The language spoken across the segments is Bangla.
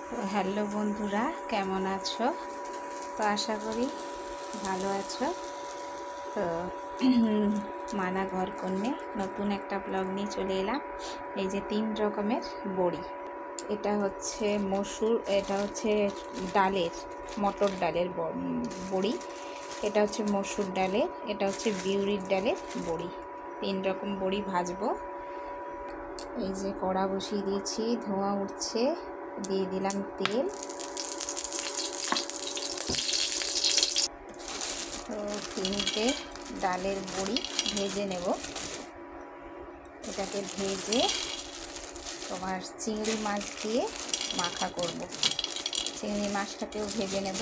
তো হ্যালো বন্ধুরা, কেমন আছো? তো আশা করি ভালো আছো। তো মানা ঘর কন্যে নতুন একটা ব্লগ নিয়ে চলে এলাম। এই যে 3 রকমের বড়ি, এটা হচ্ছে মসুর, এটা হচ্ছে ডালের, মটর ডালের বড়ি, এটা হচ্ছে মসুর ডালের, এটা হচ্ছে বিউলির ডালের বড়ি। 3 রকম বড়ি ভাজবো। এই যে কড়া বসিয়ে দিয়েছি, ধোঁয়া উঠছে, দিয়ে দিলাম তেল। তো 3টে ডালের বড়ি ভেজে নেব। এটাকে ভেজে তোমার চিংড়ি মাছ দিয়ে মাখা করব। চিংড়ি মাছটাকেও ভেজে নেব।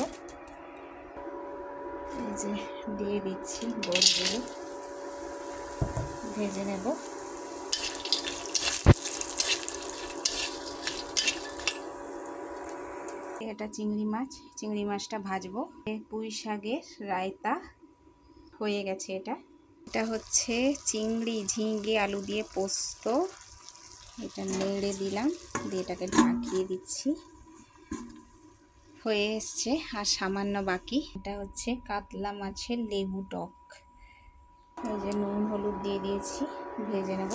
এই যে দিয়ে দিচ্ছি, বড়িগুলো ভেজে নেব। এটা চিংড়ি মাছটা ভাজবো। পুঁই শাকের রায়তা হয়ে গেছে। এটা হচ্ছে চিংড়ি, ঝিঙে, আলু দিয়ে পোস্ত। এটা নেড়ে দিলাম, দিয়ে এটাকে ঢাকিয়ে দিচ্ছি। হয়ে এসছে, আর সামান্য বাকি। এটা হচ্ছে কাতলা মাছের লেবু টক। এই যে নুন হলুদ দিয়ে দিয়েছি, ভেজে নেব।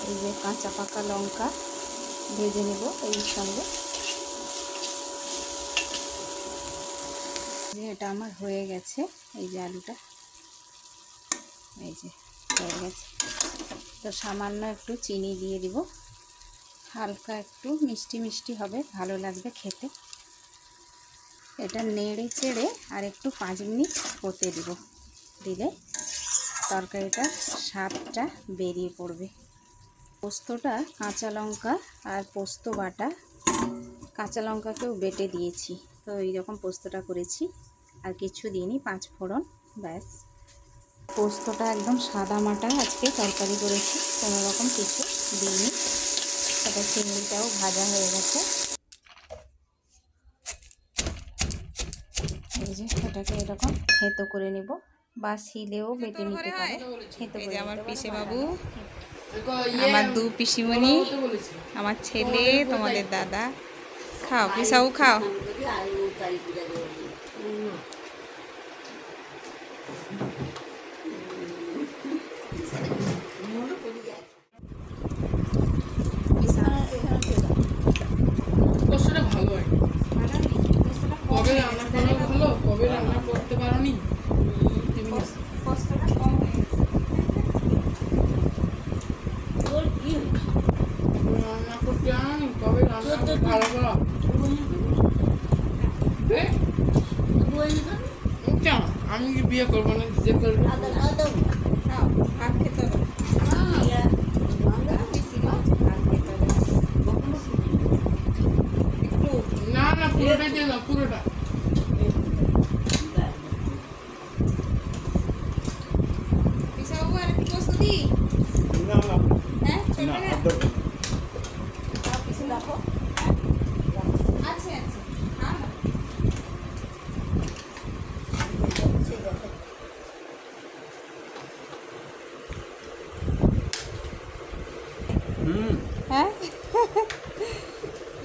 এই যে কাঁচা পাকা লঙ্কা ভেজে নেব এর সঙ্গে। এটা আমার হয়ে গেছে। এই যে আলুটা, এই যে হয়ে গেছে। তো সামান্য একটু চিনি দিয়ে দিব, হালকা একটু মিষ্টি মিষ্টি হবে, ভালো লাগবে খেতে। এটা নেড়ে চেড়ে আর একটু 5 মিনিট হতে দিব, দিলে তরকারিটার স্বাদটা বেরিয়ে পড়বে। পোস্তটা কাঁচা লঙ্কা আর পোস্ত বাটা, কাঁচা লঙ্কাকেও বেটে দিয়েছি। তো এইরকম পোস্তটা করেছি, আর কিছু দিইনি, 5 ফোড়ন, ব্যাস। পোস্তটা একদম সাদা মাটা আজকে তরকারি করেছি, কোনো রকম কিছু দিইনি। এটা চিংড়িটাও ভাজা হয়ে গেছে। এই যে এটাকে এরকম থেঁতো করে নেব, বা শিলেও বেটে নিতে পারো। থেঁতো করে আমার পিসে বাবু, আমার 2 পিসিমণি, আমার ছেলে, তোমাদের দাদা। খাও পিসাও, খাও। কবে রান্না করা ভালো, কবে রান্না করতে পারোনি? রান্না করতে জানি, কবে রান্না ভালো করা? কেন আমি কি বিয়ে করবো না? যে করবো না, না পুরোটা দিয়ে দাও, পুরোটা।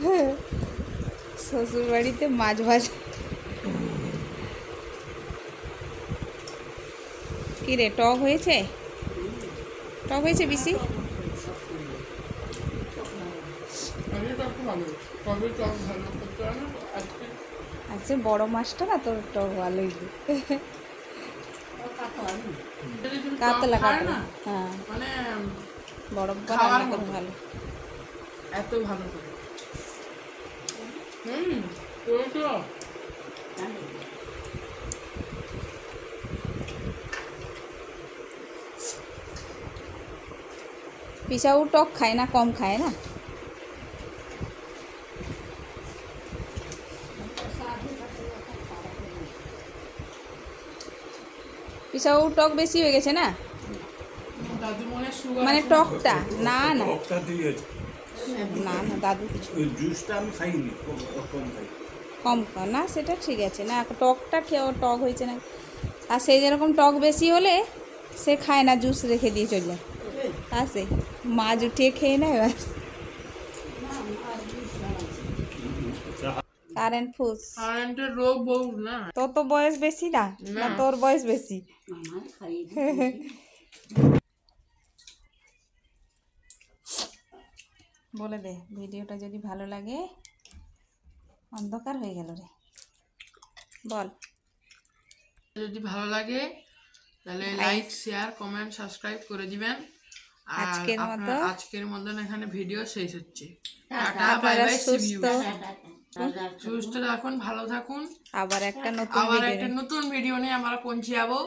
হ্যাঁ, শ্বশুর বাড়িতে মাছ ভাজা। কি রে, টক হয়েছে? টক হয়েছে বেশি? আচ্ছা, বড় মাছটা না, তোর টক ভালোই। কাতলা কাতলা, হ্যাঁ, মানে বড় খাওয়ার রান্না করে মতো। ভালো। এত ভালো করে করেছো। পিসাও টক খায় না, কম খায় না? পিসাও টক বেশি হয়ে গেছে না, দাদু মনে সুগার মানে আছে। টকটা। না না টকটা দিয়েছে। না না, দাদু কিছু ওই জুসটা আমি খাইনি, কম খাই। কম খাও না, সেটা ঠিক আছে না, টকটা টক হয়েছে না। আর সেই যেরকম টক বেশি হলে সে খায় না, জুস রেখে দিয়ে চলে আসে, মাছ উঠিয়ে খেয়ে নেয় ব্যাস। কারেন্ট ফুস। কারেন্টের রোগ বহু না। তোর তো বয়স বেশি না, না তোর বয়স বেশি? বলে দে ভিডিওটা যদি ভালো লাগে, অন্ধকার হয়ে গেল রে, বল। যদি ভালো লাগে তাহলে লাইক শেয়ার কমেন্ট সাবস্ক্রাইব করে দিবেন। আর আজকের মতন এখানে ভিডিও শেষ হচ্ছে। টাটা বাই বাই, সুস্থ থাকুন, ভালো থাকুন। আবার একটা নতুন ভিডিও নিয়ে আমরা পৌঁছে যাবো।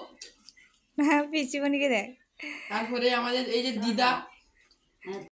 হ্যাঁ পিচিমণিকে দেখ। তারপরে আমাদের এই যে দিদা